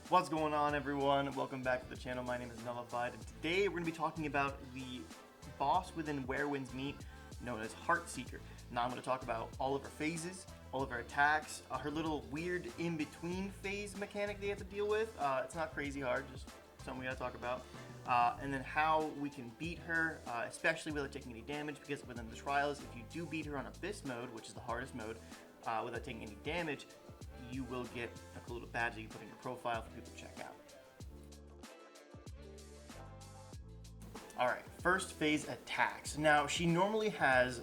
What's going on, everyone? Welcome back to the channel. My name is Nullified, and today we're going to be talking about the boss within Where Winds Meet, known as Heartseeker. Now I'm going to talk about all of her phases, all of her attacks, her little weird in-between phase mechanic they have to deal with. It's not crazy hard, just something we got to talk about. And then how we can beat her, especially without taking any damage, because within the trials, if you do beat her on Abyss mode, which is the hardest mode, without taking any damage, you will get a little badge that you put in your profile for people to check out. Alright, first phase attacks. Now, she normally has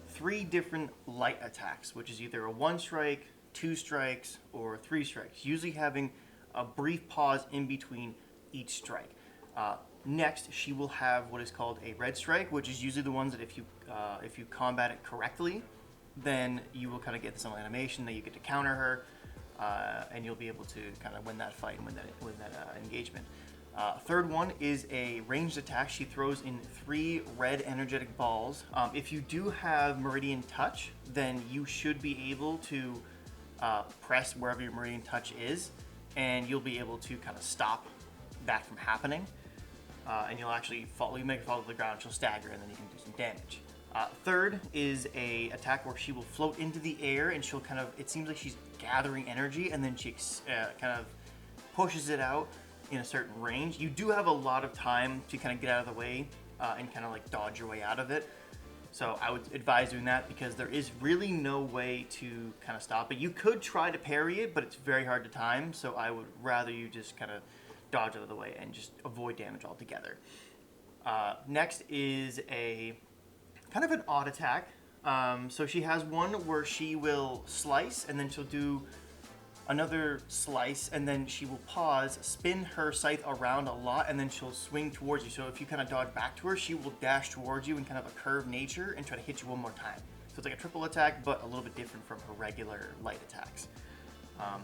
3 different light attacks, which is either a 1 strike, 2 strikes, or 3 strikes, usually having a brief pause in between each strike. Next, she will have what is called a red strike, which is usually the ones that if you combat it correctly, then you will kind of get some animation that you get to counter her, and you'll be able to kind of win that fight and win that engagement. Third one is a ranged attack. She throws in 3 red energetic balls. If you do have Meridian Touch, then you should be able to press wherever your Meridian Touch is, and you'll be able to kind of stop that from happening. And you'll actually fall, you make her fall to the ground, she'll stagger, and then you can do some damage. Third is a attack where she will float into the air, and she'll kind of, it seems like she's gathering energy, and then she kind of pushes it out in a certain range. You do have a lot of time to kind of get out of the way and kind of like dodge your way out of it. So I would advise doing that because there is really no way to kind of stop it. You could try to parry it, but it's very hard to time, so I would rather you just kind of dodge out of the way and just avoid damage altogether. Next is a kind of an odd attack. So she has one where she will slice, and then she'll do another slice, and then she will pause, spin her scythe around a lot, and then she'll swing towards you. So if you kind of dodge back to her, she will dash towards you in kind of a curved nature and try to hit you one more time. So it's like a triple attack, but a little bit different from her regular light attacks.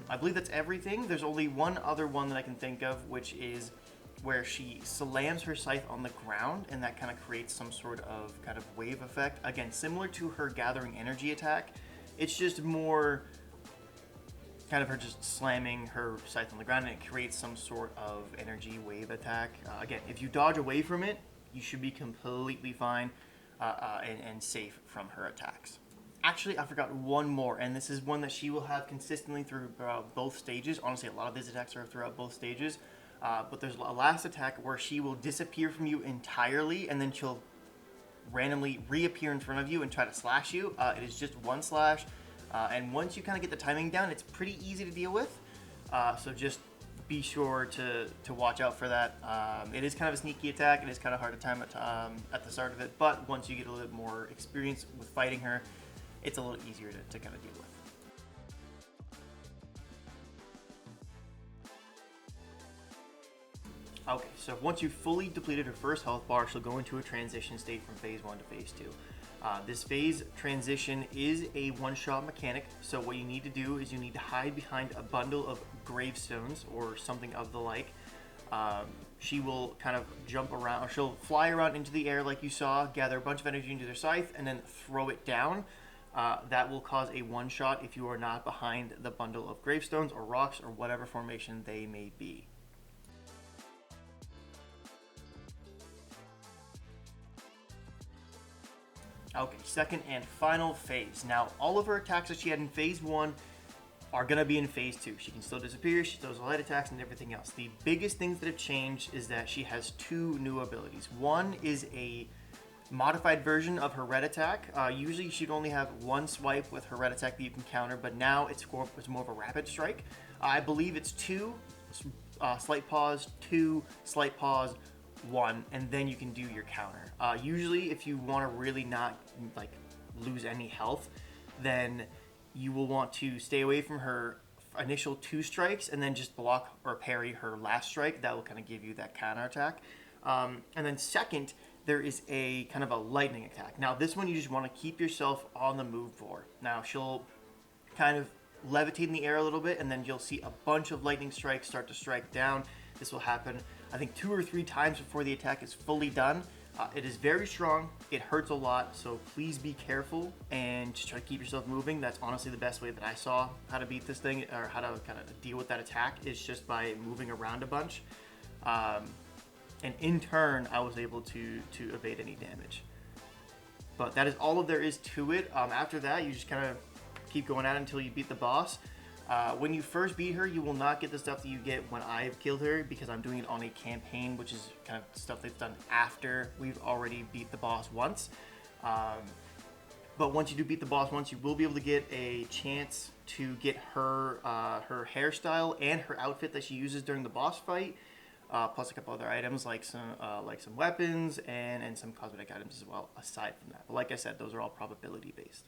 I believe that's everything. There's only one other one that I can think of, which is where she slams her scythe on the ground, and that kind of creates some sort of kind of wave effect. Again, similar to her gathering energy attack. It's just more kind of her just slamming her scythe on the ground, and it creates some sort of energy wave attack. Again, if you dodge away from it, you should be completely fine and safe from her attacks. Actually, I forgot one more, and this is one that she will have consistently throughout both stages. Honestly, a lot of these attacks are throughout both stages. But there's a last attack where she will disappear from you entirely, and then she'll randomly reappear in front of you and try to slash you. It is just 1 slash, and once you kind of get the timing down, it's pretty easy to deal with. So just be sure to watch out for that. It is kind of a sneaky attack. It is kind of hard to time it at the start of it, but once you get a little bit more experience with fighting her, it's a little easier to kind of deal with. Okay, so once you've fully depleted her first health bar, she'll go into a transition state from phase 1 to phase 2. This phase transition is a one-shot mechanic, so what you need to do is you need to hide behind a bundle of gravestones or something of the like. She will kind of jump around, or she'll fly around into the air like you saw, gather a bunch of energy into their scythe, and then throw it down. That will cause a one-shot if you are not behind the bundle of gravestones or rocks or whatever formation they may be. Okay, second and final phase. Now, all of her attacks that she had in phase 1 are going to be in phase 2. She can still disappear, she does light attacks and everything else. The biggest things that have changed is that she has 2 new abilities. One is a modified version of her red attack. Usually she'd only have 1 swipe with her red attack that you can counter, but now it's more of a rapid strike. I believe it's 2 slight pause, 2 slight pause, 1, and then you can do your counter. Usually if you want to really not like lose any health, then you will want to stay away from her initial 2 strikes and then just block or parry her last strike. That will kind of give you that counter attack. And then second, there is a kind of a lightning attack. Now this one you just want to keep yourself on the move for. Now she'll kind of levitate in the air a little bit, and then you'll see a bunch of lightning strikes start to strike down. This will happen, I think, 2 or 3 times before the attack is fully done. It is very strong. It hurts a lot, so please be careful and just try to keep yourself moving. That's honestly the best way that I saw how to beat this thing, or how to kind of deal with that attack, is just by moving around a bunch. And in turn, I was able to evade any damage. But that is all of there is to it. After that, you just kind of keep going at it until you beat the boss. When you first beat her, you will not get the stuff that you get when I've killed her, because I'm doing it on a campaign, which is kind of stuff that's done after we've already beat the boss once. But once you do beat the boss once, you will be able to get a chance to get her her hairstyle and her outfit that she uses during the boss fight, plus a couple other items like some weapons and some cosmetic items as well. Aside from that, but like I said, those are all probability based.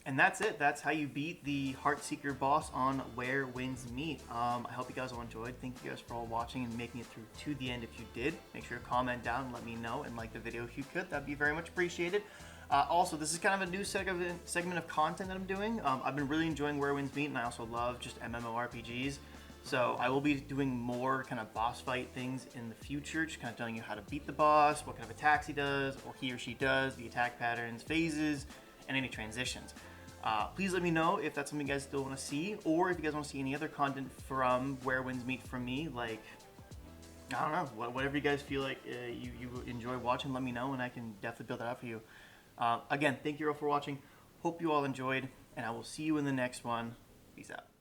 And that's it. That's how you beat the Heartseeker boss on Where Winds Meet. I hope you guys all enjoyed. Thank you guys for all watching and making it through to the end. If you did, make sure to comment down and let me know, and like the video if you could. That'd be very much appreciated. Also, this is kind of a new segment of content that I'm doing. I've been really enjoying Where Winds Meet, and I also love just MMORPGs. So I will be doing more kind of boss fight things in the future, just kind of telling you how to beat the boss, what kind of attacks he does, or he or she does, the attack patterns, phases, and any transitions. Please let me know if that's something you guys still want to see, or if you guys want to see any other content from Where Winds Meet from me, like, I don't know, whatever you guys feel like you enjoy watching, let me know, and I can definitely build that out for you. Again, thank you all for watching. Hope you all enjoyed, and I will see you in the next one. Peace out.